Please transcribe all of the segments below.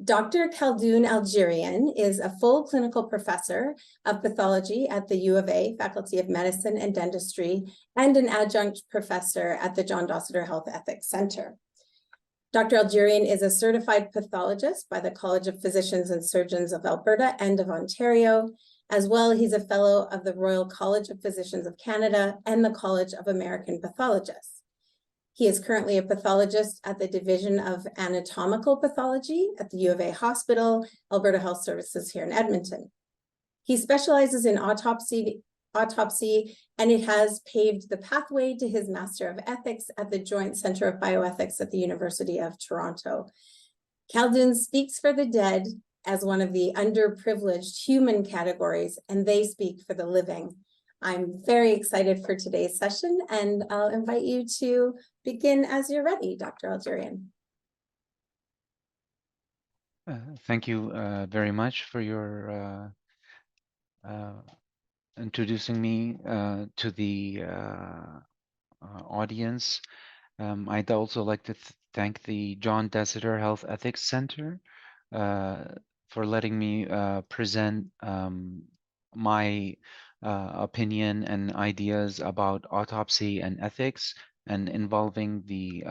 Dr. Khaldoun Algerian is a full clinical professor of pathology at the U of A Faculty of Medicine and Dentistry and an adjunct professor at the John Dossiter Health Ethics Center. Dr. Algerian is a certified pathologist by the College of Physicians and Surgeons of Alberta and of Ontario. As well, he's a fellow of the Royal College of Physicians of Canada and the College of American Pathologists. He is currently a pathologist at the Division of Anatomical Pathology at the U of A Hospital, Alberta Health Services here in Edmonton. He specializes in autopsy, and it has paved the pathway to his Master of Ethics at the Joint Centre of Bioethics at the University of Toronto. Khaldoun speaks for the dead as one of the underprivileged human categories, and they speak for the living. I'm very excited for today's session, and I'll invite you to begin as you're ready, Dr. Algerian. Thank you very much for your introducing me to the audience. I'd also like to thank the John Dossiter Health Ethics Center for letting me present my opinion and ideas about autopsy and ethics and involving the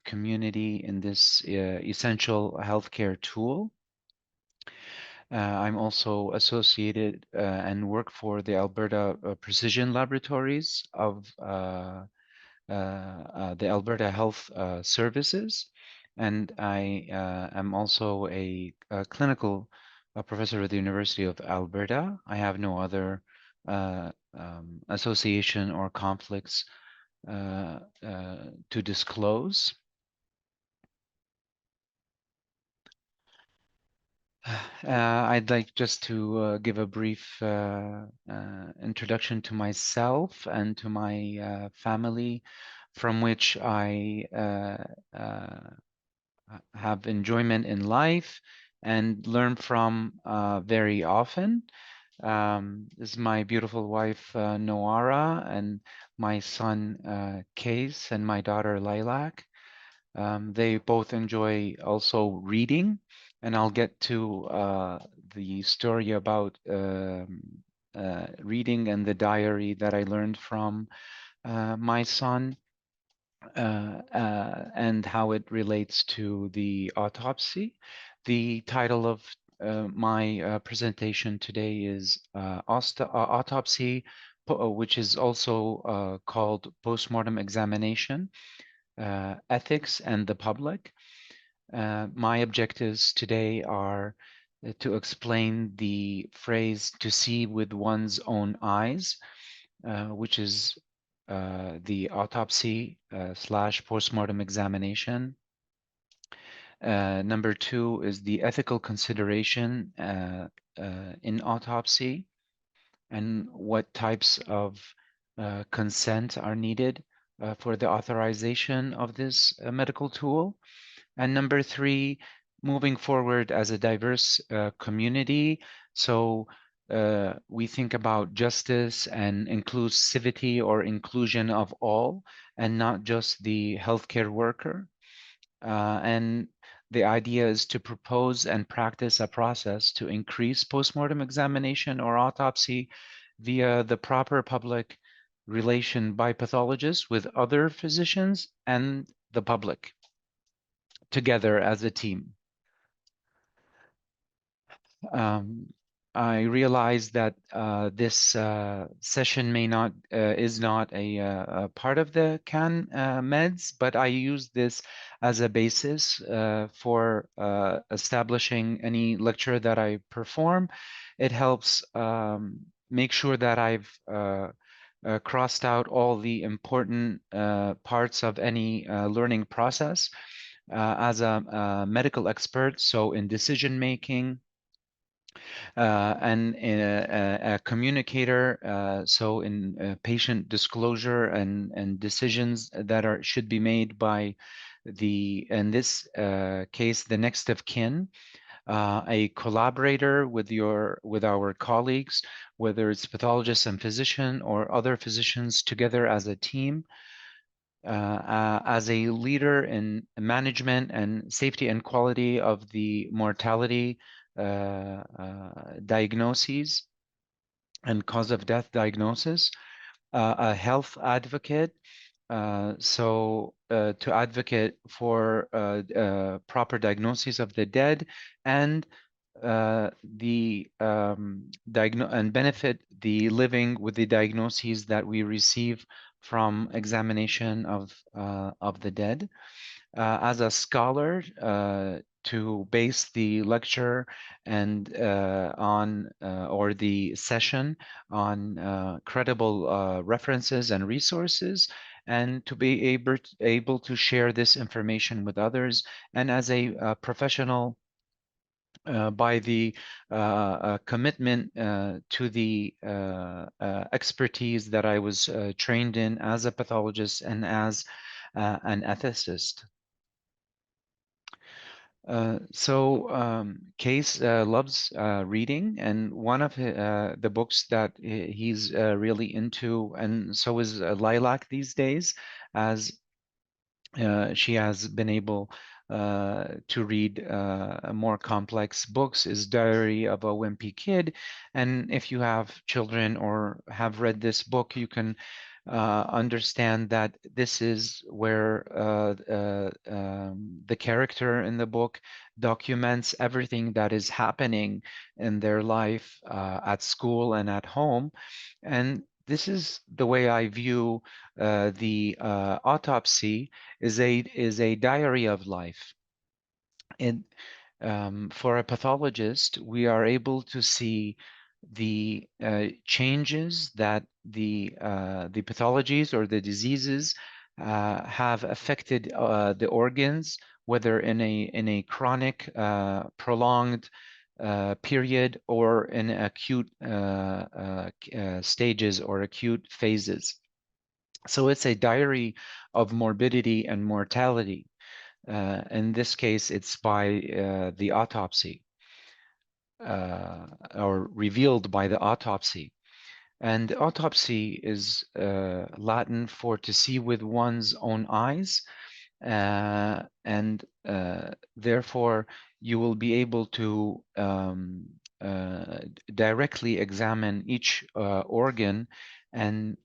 community in this essential healthcare tool. I'm also associated and work for the Alberta Precision Laboratories of the Alberta Health Services, and I am also a clinical professor at the University of Alberta. I have no other association or conflicts to disclose. I'd like just to give a brief introduction to myself and to my family, from which I have enjoyment in life and learn from very often. This is my beautiful wife, Noara, and my son, Case, and my daughter, Lilac. They both enjoy also reading, and I'll get to the story about reading and the diary that I learned from my son and how it relates to the autopsy. The title of my presentation today is Autopsy, which is also called Post-mortem Examination, Ethics and the Public. My objectives today are to explain the phrase "to see with one's own eyes," which is the autopsy / post-mortem examination. Number 2 is the ethical consideration in autopsy and what types of consent are needed for the authorization of this medical tool. And number 3, moving forward as a diverse community. So we think about justice and inclusivity or inclusion of all, and not just the healthcare worker. And the idea is to propose and practice a process to increase postmortem examination or autopsy via the proper public relation by pathologists with other physicians and the public together as a team. I realize that this session is not a part of the CAN meds, but I use this as a basis for establishing any lecture that I perform. It helps make sure that I've crossed out all the important parts of any learning process as a medical expert. So in decision making, and a communicator, so in patient disclosure and decisions that should be made by in this case, the next of kin, a collaborator with our colleagues, whether it's pathologists and physician or other physicians together as a team. as a leader in management and safety and quality of the mortality diagnoses and cause of death diagnosis, a health advocate, to advocate for proper diagnoses of the dead and and benefit the living with the diagnoses that we receive from examination of the dead. As a scholar, to base the lecture and on or the session on credible references and resources, and to be able to share this information with others, and as a professional by the commitment to the expertise that I was trained in as a pathologist and as an ethicist. Case loves reading, and one of the books that he's really into, and so is Lilac these days, as she has been able to read more complex books, is Diary of a Wimpy Kid. And if you have children or have read this book, you can understand that this is where the character in the book documents everything that is happening in their life at school and at home. And this is the way I view the autopsy is a diary of life. And for a pathologist, we are able to see the changes that the pathologies or the diseases have affected the organs, whether in a chronic, prolonged period or in acute stages or acute phases. So it's a diary of morbidity and mortality. In this case, it's by the autopsy or revealed by the autopsy. And autopsy is Latin for to see with one's own eyes. And therefore, you will be able to directly examine each organ, and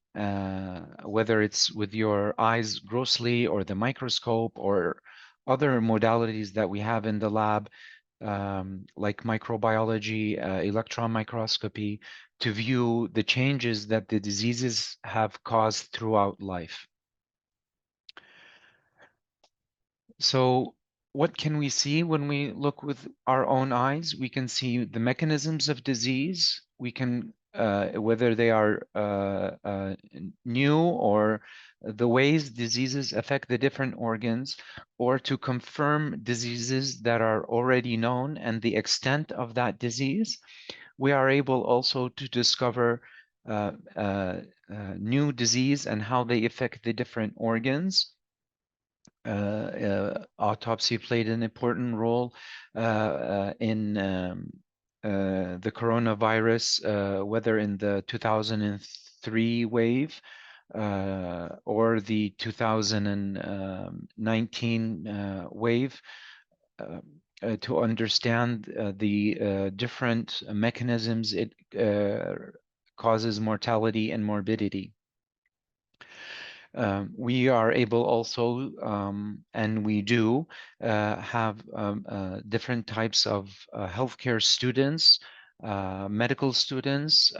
whether it's with your eyes grossly or the microscope or other modalities that we have in the lab, like microbiology, electron microscopy, to view the changes that the diseases have caused throughout life. So what can we see when we look with our own eyes? We can see the mechanisms of disease. We can, whether they are new or the ways diseases affect the different organs, or to confirm diseases that are already known and the extent of that disease. We are able also to discover new disease and how they affect the different organs. Autopsy played an important role in the coronavirus, whether in the 2003 wave or the 2019 wave, to understand the different mechanisms it causes mortality and morbidity. We are able also, and we do, have different types of healthcare students, medical students,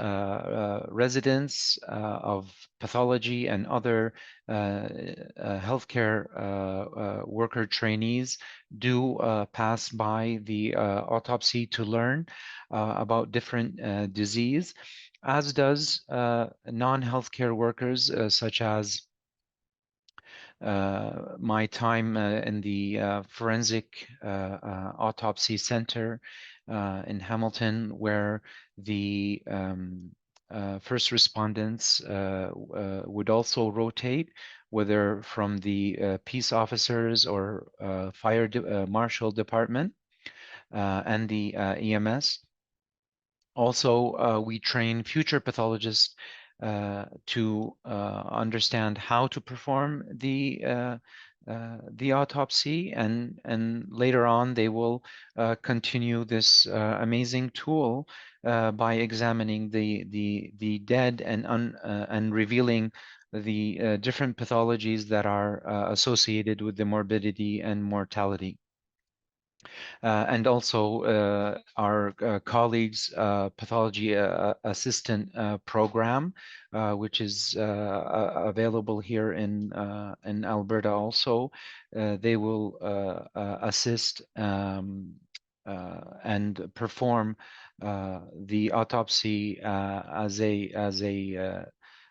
residents of pathology and other healthcare worker trainees do pass by the autopsy to learn about different disease, as does non-healthcare workers such as my time in the forensic autopsy center in Hamilton, where the first respondents would also rotate, whether from the peace officers or fire marshal department and the EMS. Also, we train future pathologists to understand how to perform the autopsy, and later on they will continue this amazing tool by examining the dead and revealing the different pathologies that are associated with the morbidity and mortality. And also our colleagues' pathology assistant program, which is available here in Alberta also. They will assist and perform the autopsy as a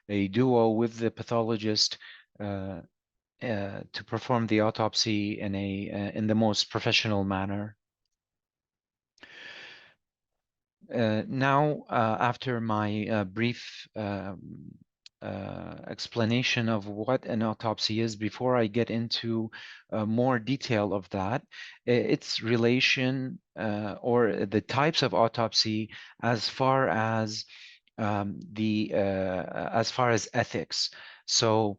duo with the pathologist to perform the autopsy in the most professional manner. Now, after my brief explanation of what an autopsy is, before I get into more detail of that, its relation or the types of autopsy as far as as far as ethics. So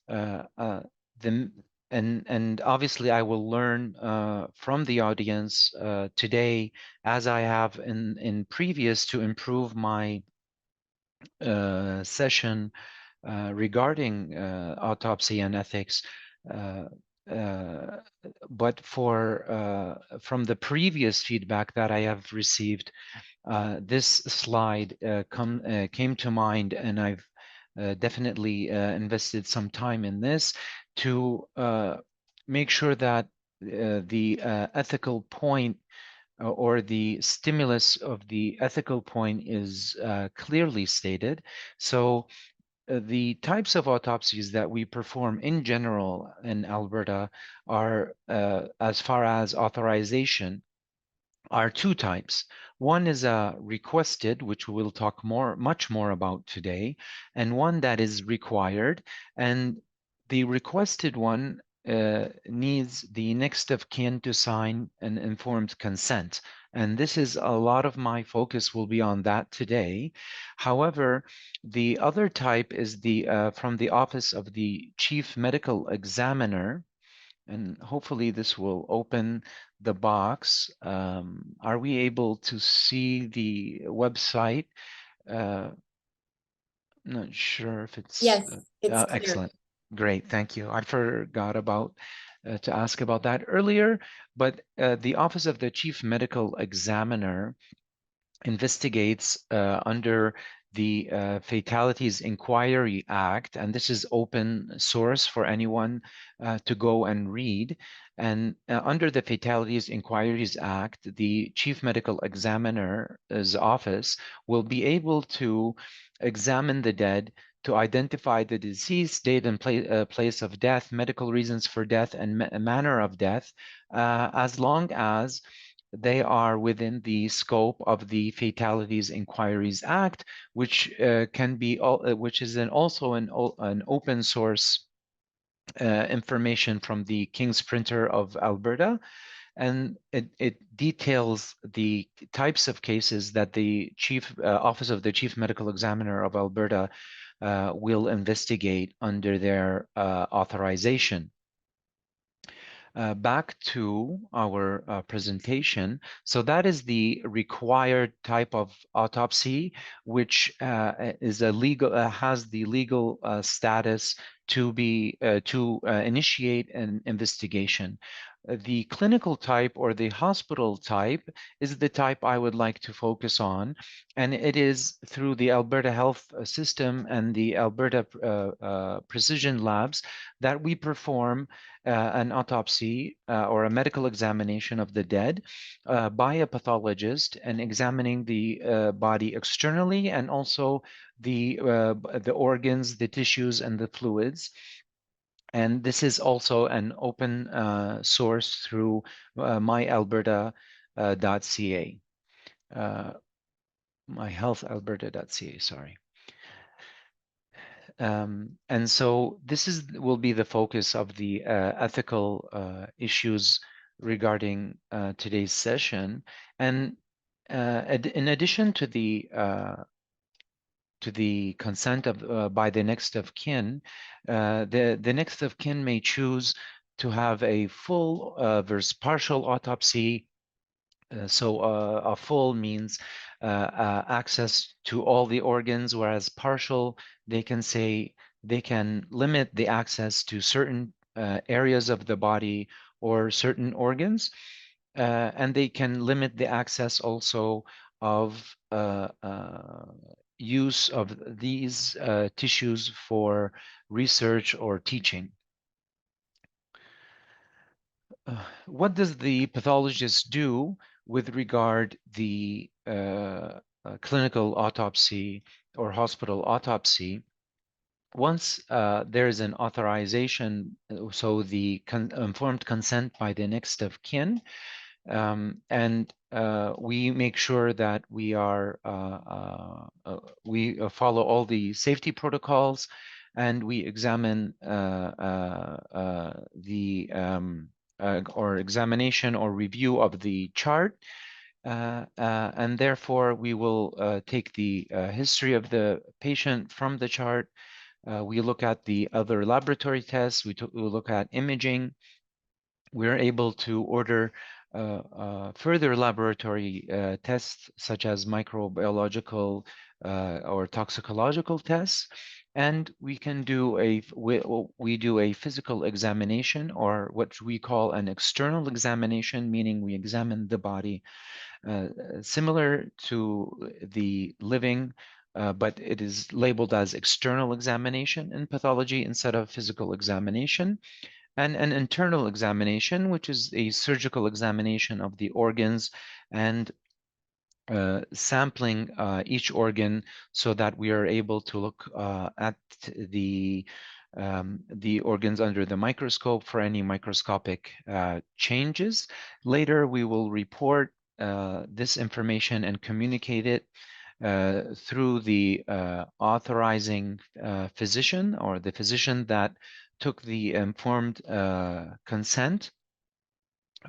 the and obviously I will learn from the audience today, as I have in previous, to improve my session regarding autopsy and ethics. Uh, uh, but from the previous feedback that I have received, this slide came to mind, and I've definitely invested some time in this to make sure that the ethical point or the stimulus of the ethical point is clearly stated. So the types of autopsies that we perform in general in Alberta are, as far as authorization, are two types. One is a requested, which we'll talk much more about today, and one that is required. And the requested one needs the next of kin to sign an informed consent. And this is a lot of my focus will be on that today. However, the other type is from the Office of the Chief Medical Examiner, and hopefully this will open the box. Are we able to see the website? Not sure if it's Yes, it's clear. excellent. Great, thank you. I forgot about to ask about that earlier, but the Office of the Chief Medical Examiner investigates under the Fatalities Inquiry Act, and this is open source for anyone to go and read. And under the Fatalities Inquiries Act, the Chief Medical Examiner's office will be able to examine the dead to identify the deceased, date and place of death, medical reasons for death, and manner of death, as long as they are within the scope of the Fatalities Inquiries Act, which can be, which is also an open source information from the King's Printer of Alberta. And it details the types of cases that the Office of the Chief Medical Examiner of Alberta will investigate under their authorization. Back to our presentation. So that is the required type of autopsy, which is a legal has the legal status to initiate an investigation. The clinical type or the hospital type is the type I would like to focus on, and it is through the Alberta Health System and the Alberta Precision Labs that we perform an autopsy or a medical examination of the dead by a pathologist, and examining the body externally, and also the organs, the tissues, and the fluids. And this is also an open source through myalberta.ca, myhealthalberta.ca, sorry. And so this will be the focus of the ethical issues regarding today's session. And in addition to the to the consent of by the next of kin, the next of kin may choose to have a full versus partial autopsy. So a full means access to all the organs, whereas partial, they can say they can limit the access to certain areas of the body or certain organs, and they can limit the access also of use of these tissues for research or teaching. What does the pathologist do with regard the clinical autopsy or hospital autopsy? Once there is an authorization, so the informed consent by the next of kin, and we make sure that we are we follow all the safety protocols, and we examine the or examination or review of the chart, and therefore we will take the history of the patient from the chart. We look at the other laboratory tests. We look at imaging. We're able to order further laboratory tests such as microbiological or toxicological tests, and we can do we do a physical examination, or what we call an external examination, meaning we examine the body similar to the living, but it is labeled as external examination in pathology instead of physical examination, and an internal examination, which is a surgical examination of the organs and sampling each organ so that we are able to look at the organs under the microscope for any microscopic changes. Later, we will report this information and communicate it through the authorizing physician, or the physician that took the informed consent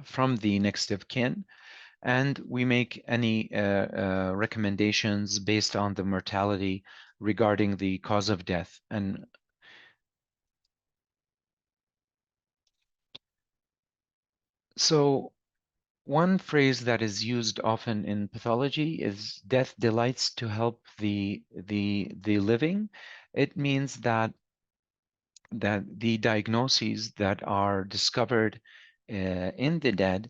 from the next of kin, and we make any recommendations based on the mortality regarding the cause of death. And so one phrase that is used often in pathology is death delights to help the living. It means that the diagnoses that are discovered in the dead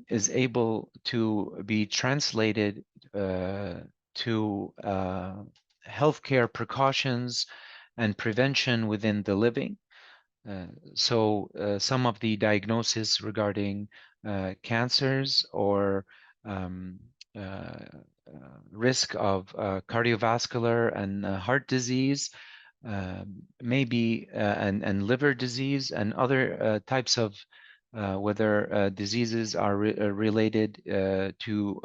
is able to be translated to healthcare precautions and prevention within the living. So some of the diagnoses regarding cancers or um, risk of cardiovascular and heart disease, maybe and liver disease and other types of whether diseases are related to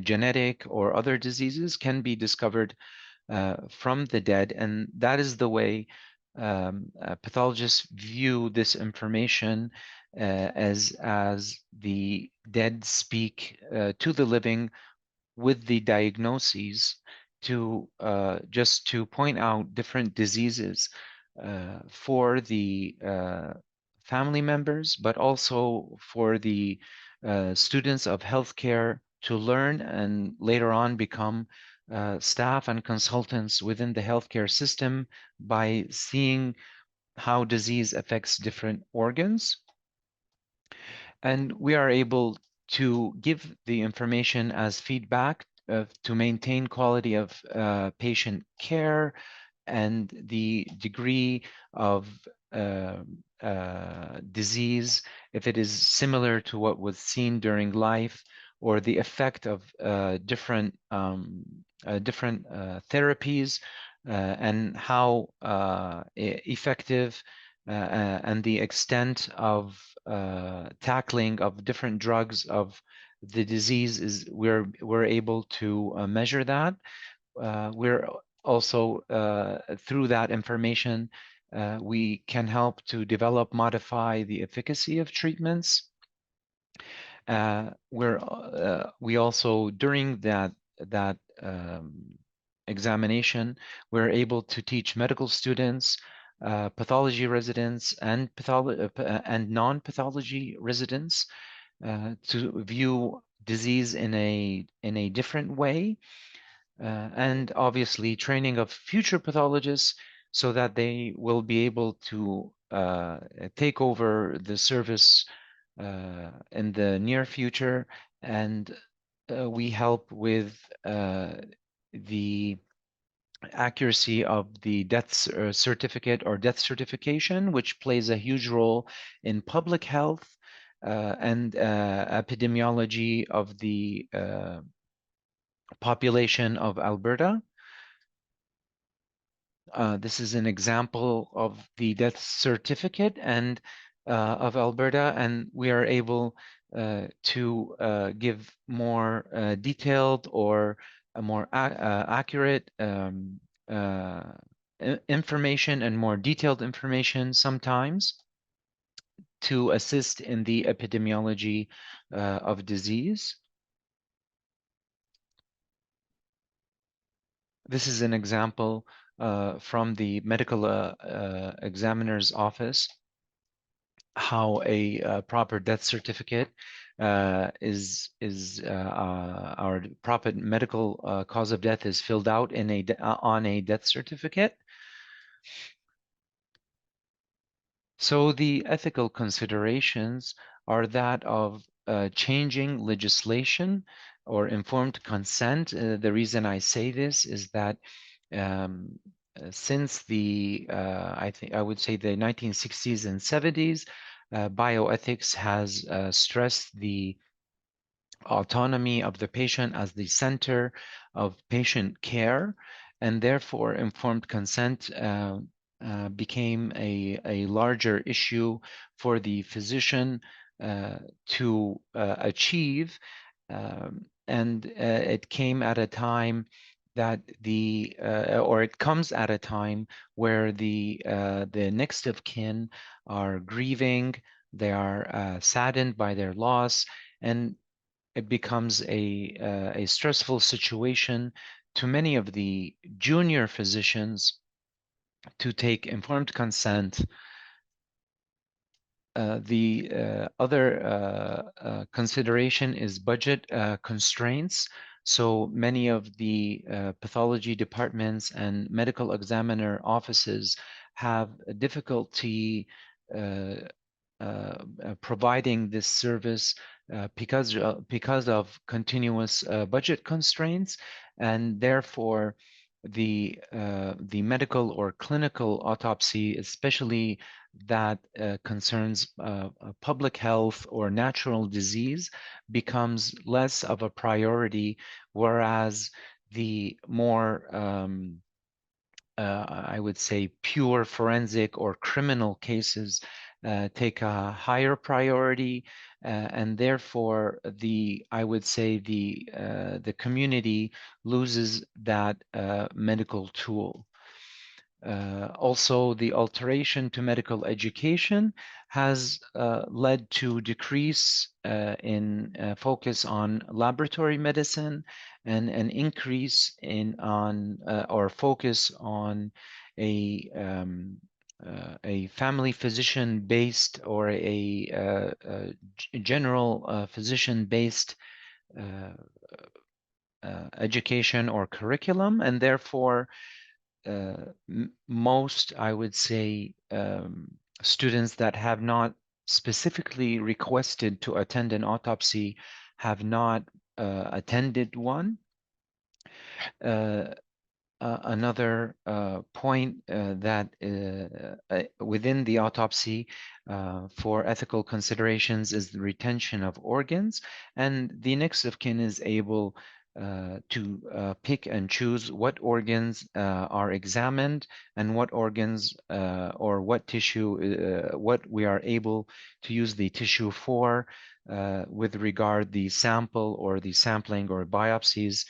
genetic or other diseases, can be discovered from the dead, and that is the way pathologists view this information as the dead speak to the living with the diagnoses to just to point out different diseases for the family members, but also for the students of healthcare to learn and later on become staff and consultants within the healthcare system by seeing how disease affects different organs. And we are able to give the information as feedback to maintain quality of patient care and the degree of disease, if it is similar to what was seen during life, or the effect of different therapies and how effective and the extent of tackling of different drugs of the disease is, we're able to measure that. We're also through that information we can help to develop, modify the efficacy of treatments. We also, during that examination, we're able to teach medical students, pathology residents, and non-pathology residents to view disease in a different way, and obviously training of future pathologists so that they will be able to take over the service in the near future, and we help with the accuracy of the death certificate or death certification, which plays a huge role in public health and epidemiology of the population of Alberta. This is an example of the death certificate and of Alberta, and we are able to give more detailed or a more accurate information and more detailed information sometimes to assist in the epidemiology of disease. This is an example from the medical examiner's office, how a proper death certificate is our proper medical cause of death is filled out in on a death certificate. So the ethical considerations are that of changing legislation or informed consent. The reason I say this is that since I would say the 1960s and 70s, bioethics has stressed the autonomy of the patient as the center of patient care, and therefore informed consent became a larger issue for the physician to achieve, and it came at a time that or it comes at a time where the next of kin are grieving, they are saddened by their loss, and it becomes a stressful situation to many of the junior physicians to take informed consent. The other consideration is budget constraints. So many of the pathology departments and medical examiner offices have a difficulty providing this service because of continuous budget constraints, and therefore the medical or clinical autopsy, especially that concerns public health or natural disease, becomes less of a priority, whereas the more I would say pure forensic or criminal cases take a higher priority, and therefore I would say the community loses that medical tool. Also, the alteration to medical education has led to decrease in focus on laboratory medicine and an increase or focus on a family physician based or a general physician based education or curriculum, and therefore most, I would say, students that have not specifically requested to attend an autopsy have not attended one. Another point that within the autopsy for ethical considerations is the retention of organs, and the next of kin is able to pick and choose what organs are examined and what organs or what tissue, what we are able to use the tissue for with regard the sample or the sampling or biopsies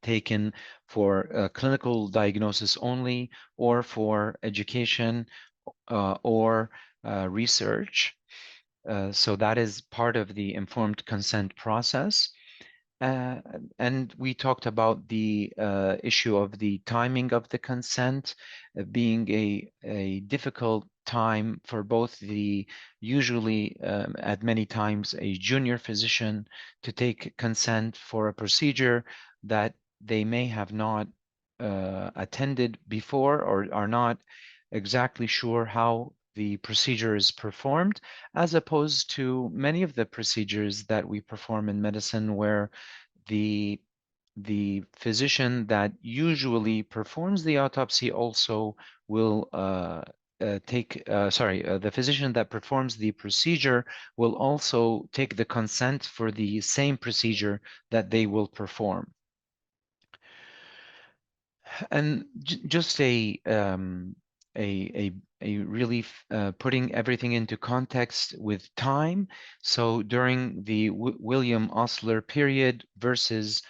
taken for clinical diagnosis only or for education or research. So that is part of the informed consent process. and we talked about the issue of the timing of the consent being a difficult time for both the usually at many times a junior physician to take consent for a procedure that they may have not attended before or are not exactly sure how the procedure is performed, as opposed to many of the procedures that we perform in medicine where the the physician that usually performs the autopsy also will the physician that performs the procedure will also take the consent for the same procedure that they will perform. And just a really putting everything into context with time. So during the William Osler period versus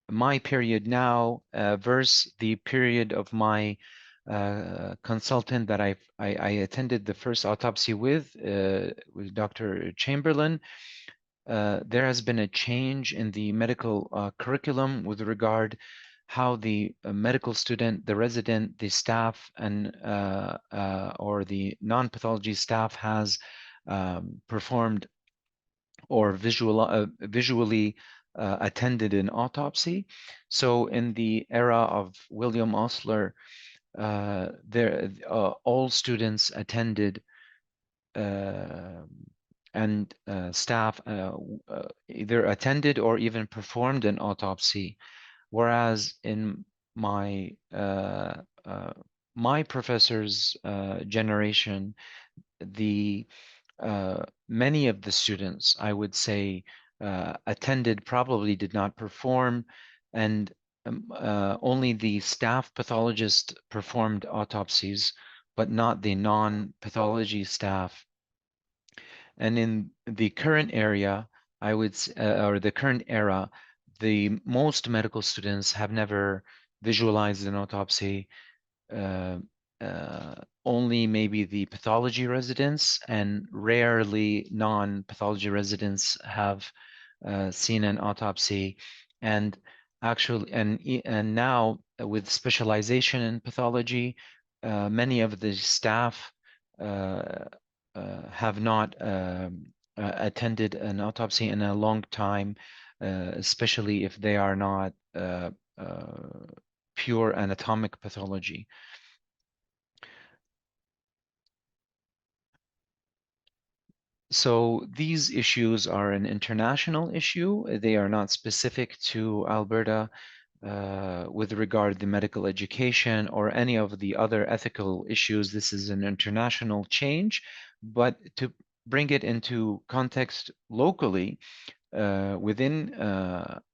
my period now versus the period of my consultant that I attended the first autopsy with Dr. Chamberlain, there has been a change in the medical curriculum with regard how the medical student, the resident, the staff, and or the non-pathology staff has performed or visually attended an autopsy. So in the era of William Osler, all students attended and staff either attended or even performed an autopsy, whereas in my my professor's generation, the many of the students, I would say, attended, probably did not perform, and only the staff pathologist performed autopsies, but not the non-pathology staff. And in the current area, I would, or the current era, the most medical students have never visualized an autopsy. Uh, only maybe the pathology residents and rarely non-pathology residents have seen an autopsy. And actually, and now with specialization in pathology, many of the staff uh, have not attended an autopsy in a long time, especially if they are not pure anatomic pathology. So these issues are an international issue. They are not specific to Alberta with regard to medical education or any of the other ethical issues. This is an international change, but to bring it into context locally, within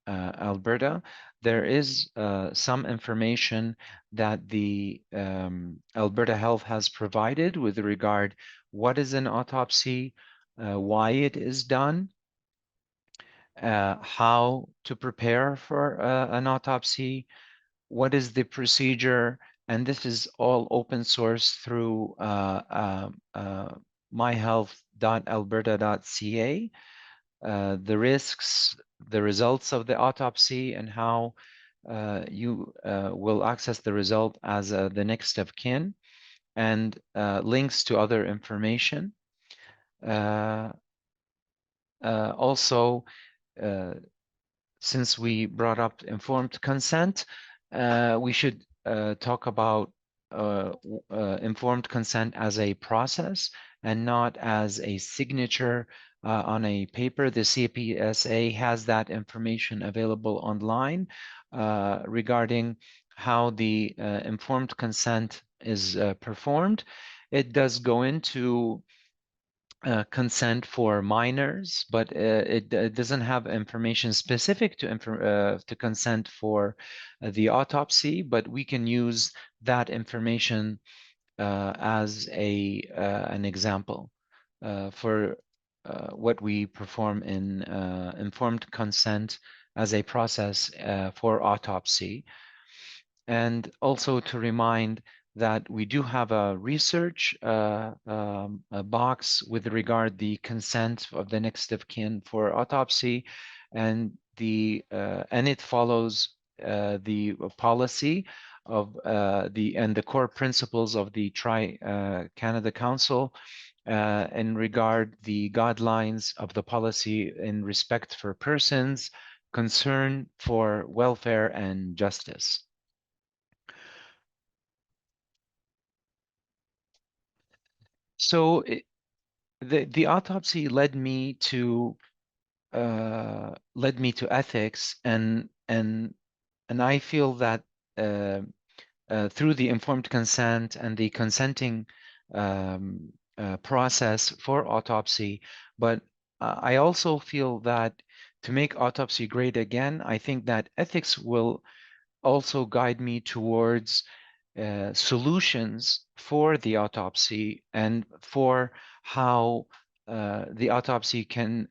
Alberta, there is some information that the Alberta Health has provided with regard what is an autopsy, why it is done, how to prepare for an autopsy, what is the procedure, and this is all open source through myhealth.alberta.ca. The risks, the results of the autopsy, and how you will access the result as the next of kin, and links to other information. Also, since we brought up informed consent, we should talk about informed consent as a process and not as a signature on a paper. The CPSA has that information available online regarding how the informed consent is performed. It does go into consent for minors, but it doesn't have information specific to consent for the autopsy, but we can use that information as an example for what we perform in informed consent as a process for autopsy. And also to remind that we do have a research a box with regard the consent of the next of kin for autopsy, and it follows the policy of the core principles of the Canada Council in regard the guidelines of the policy in respect for persons, concern for welfare and justice. So the autopsy led me to ethics, and I feel that through the informed consent and the consenting process for autopsy, but I also feel that to make autopsy great again, I think that ethics will also guide me towards solutions for the autopsy and for how the autopsy can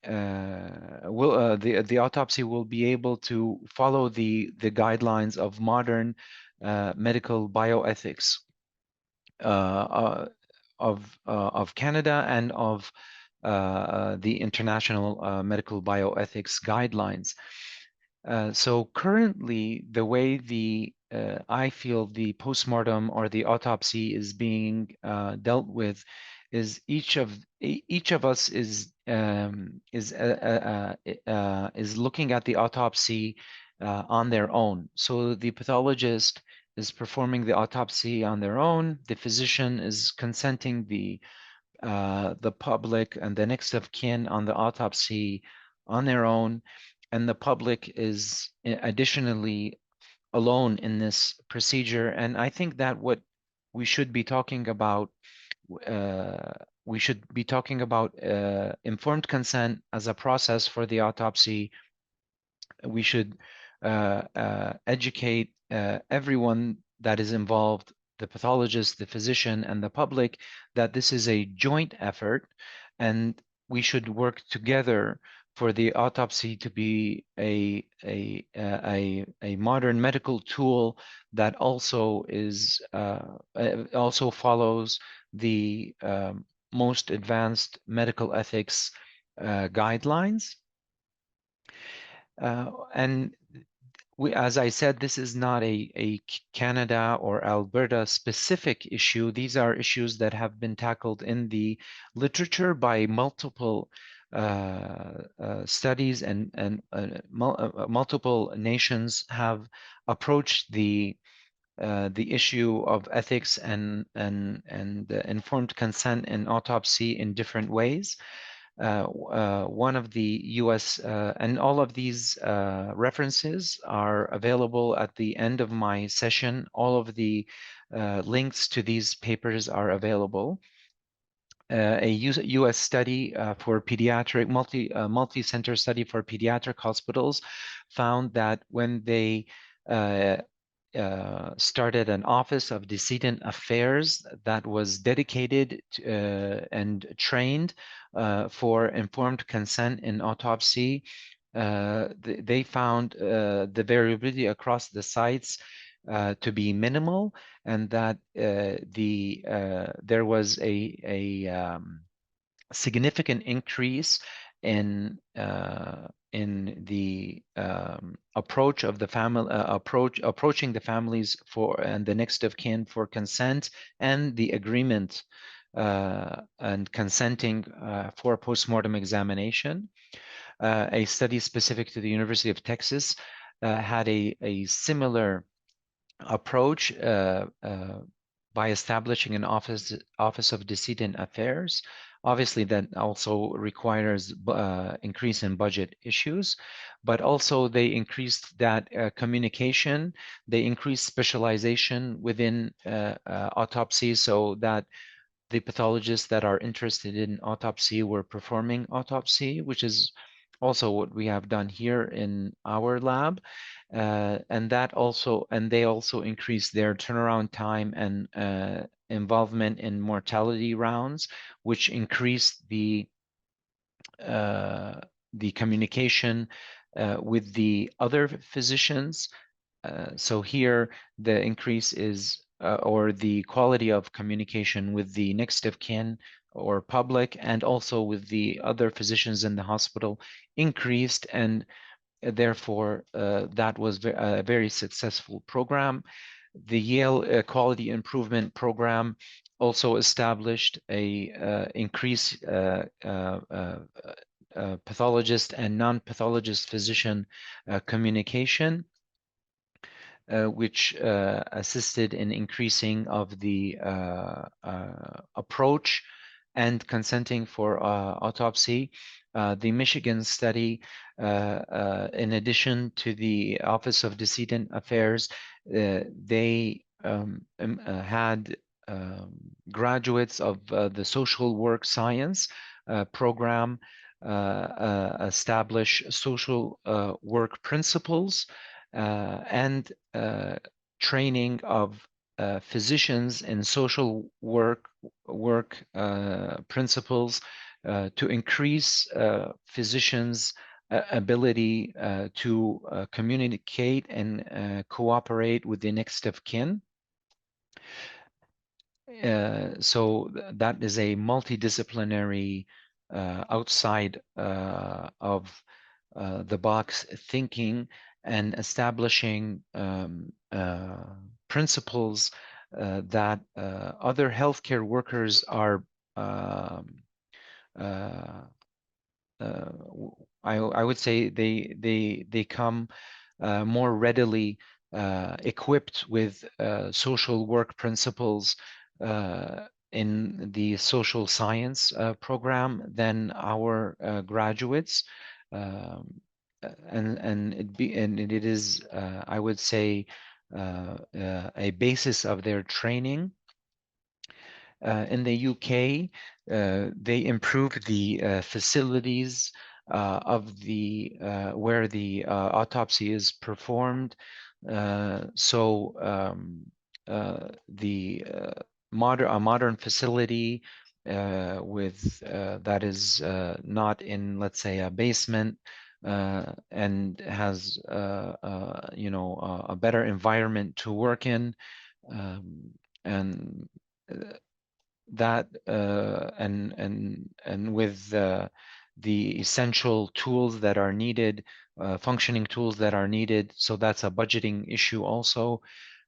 the autopsy will be able to follow the guidelines of modern medical bioethics of Canada and of the international medical bioethics guidelines. So currently, the way I feel the postmortem or the autopsy is being dealt with is each of us is looking at the autopsy on their own. So the pathologist is performing the autopsy on their own. The physician is consenting the public and the next of kin on the autopsy on their own, and the public is additionally alone in this procedure. And I think that what we should be talking about, uh, informed consent as a process for the autopsy. We should educate everyone that is involved, the pathologist, the physician, and the public, that this is a joint effort, and we should work together for the autopsy to be a modern medical tool that also also follows the most advanced medical ethics guidelines. And as I said, this is not a Canada or Alberta specific issue. These are issues that have been tackled in the literature by multiple studies, and multiple nations have approached the issue of ethics and informed consent in autopsy in different ways. One of the US, and all of these references are available at the end of my session. All of the links to these papers are available. A US study for pediatric, multi-center study for pediatric hospitals found that when they started an Office of Decedent Affairs that was dedicated and trained for informed consent in autopsy. They found the variability across the sites to be minimal, and that there was a significant increase in the approach of the family approaching the families for and the next of kin for consent and the agreement and consenting for postmortem examination. A study specific to the University of Texas had a similar approach by establishing an office of Decedent Affairs. Obviously, that also requires increase in budget issues, but also they increased that communication. They increased specialization within autopsy, so that the pathologists that are interested in autopsy were performing autopsy, which is also what we have done here in our lab. And they also increased their turnaround time and involvement in mortality rounds, which increased the communication with the other physicians. So here the increase is or the quality of communication with the next of kin or public, and also with the other physicians in the hospital increased, and therefore that was a very successful program. The Yale Quality Improvement Program also established a increase pathologist and non-pathologist physician communication, which assisted in increasing of the approach and consenting for autopsy. The Michigan study, in addition to the Office of Decedent Affairs, they had graduates of the social work science program establish social work principles and training of physicians in social work principles to increase physicians' ability to communicate and cooperate with the next of kin. So that is a multidisciplinary outside of the box thinking and establishing principles that other healthcare workers are I would say they come more readily equipped with social work principles in the social science program than our graduates. And it is I would say a basis of their training. In the UK, they improved the facilities of the where the autopsy is performed. So a modern facility with that is not in, let's say, a basement and has a better environment to work in, and that and with the essential tools that are needed, functioning tools that are needed. So that's a budgeting issue also.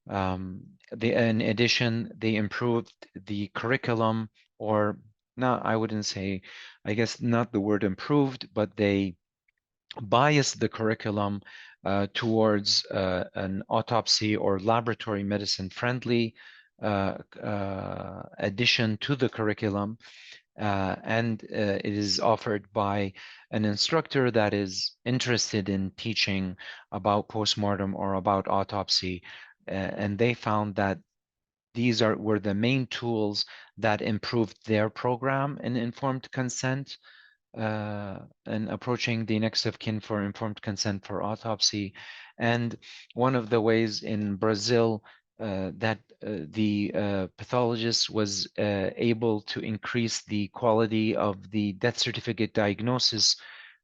In addition, they improved the curriculum, or not, I wouldn't say, I guess not the word improved, but they biased the curriculum towards an autopsy or laboratory medicine friendly addition to the curriculum. And it is offered by an instructor that is interested in teaching about postmortem or about autopsy. And they found that these were the main tools that improved their program in informed consent and approaching the next of kin for informed consent for autopsy. And one of the ways in Brazil that the pathologist was able to increase the quality of the death certificate diagnosis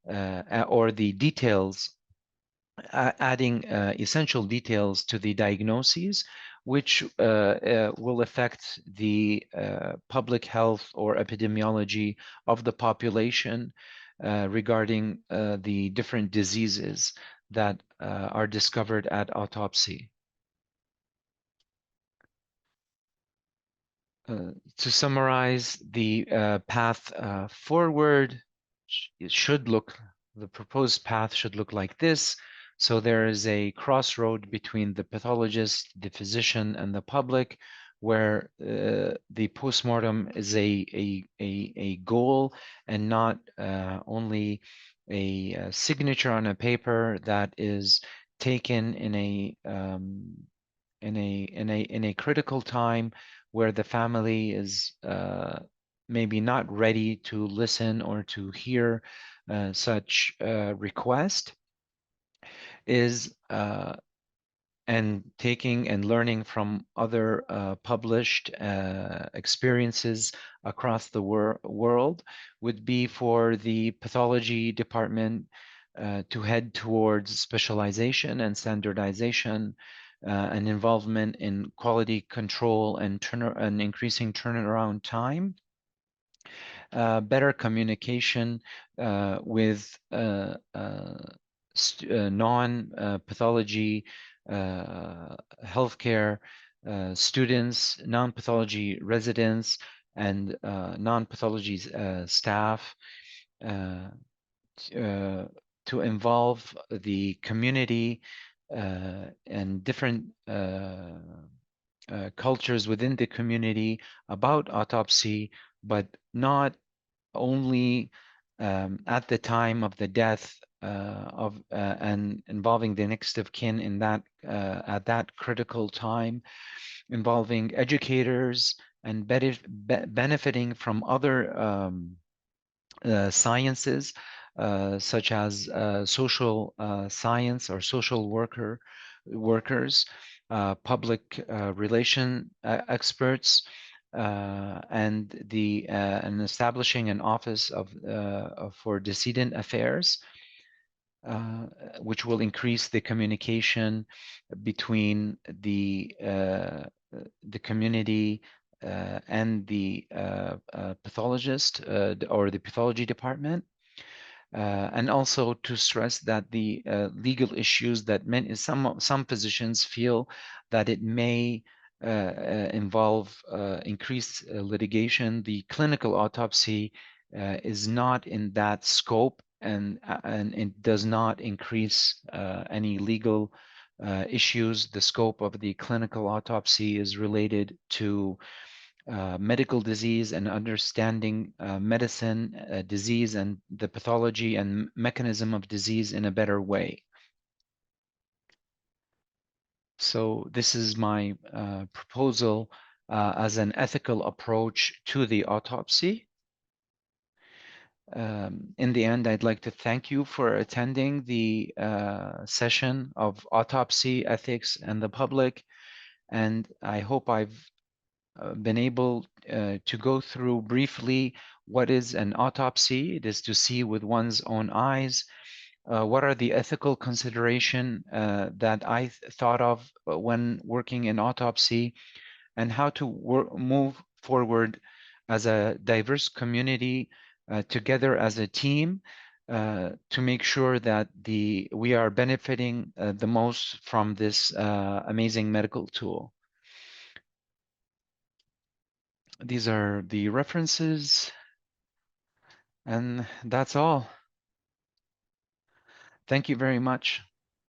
or the details, adding essential details to the diagnoses, which will affect the public health or epidemiology of the population regarding the different diseases that are discovered at autopsy. To summarize, the path forward the proposed path should look like this. So there is a crossroad between the pathologist, the physician, and the public, where the postmortem is a goal and not only a signature on a paper that is taken in a critical time where the family is maybe not ready to listen or to hear such request, is and taking and learning from other published experiences across the world would be for the pathology department to head towards specialization and standardization and involvement in quality control and increasing turnaround time. better communication with non-pathology healthcare students, non-pathology residents, and non-pathology staff, to involve the community and different cultures within the community about autopsy, but not only at the time of the death and involving the next of kin in that at that critical time, involving educators and benefiting from other sciences such as social science or social workers, public relation experts, and establishing an office for decedent affairs, which will increase the communication between the community and the pathologist or the pathology department. And also to stress that the legal issues that some physicians feel that it may involve increased litigation. The clinical autopsy is not in that scope, and it does not increase any legal issues. The scope of the clinical autopsy is related to medical disease and understanding medicine, disease, and the pathology and mechanism of disease in a better way. So this is my proposal as an ethical approach to the autopsy. In the end, I'd like to thank you for attending the session of autopsy, ethics, and the public. And I hope I've been able to go through briefly what is an autopsy. It is to see with one's own eyes. What are the ethical consideration that I thought of when working in autopsy, and how to move forward as a diverse community together as a team to make sure that we are benefiting the most from this amazing medical tool. These are the references, and that's all. Thank you very much.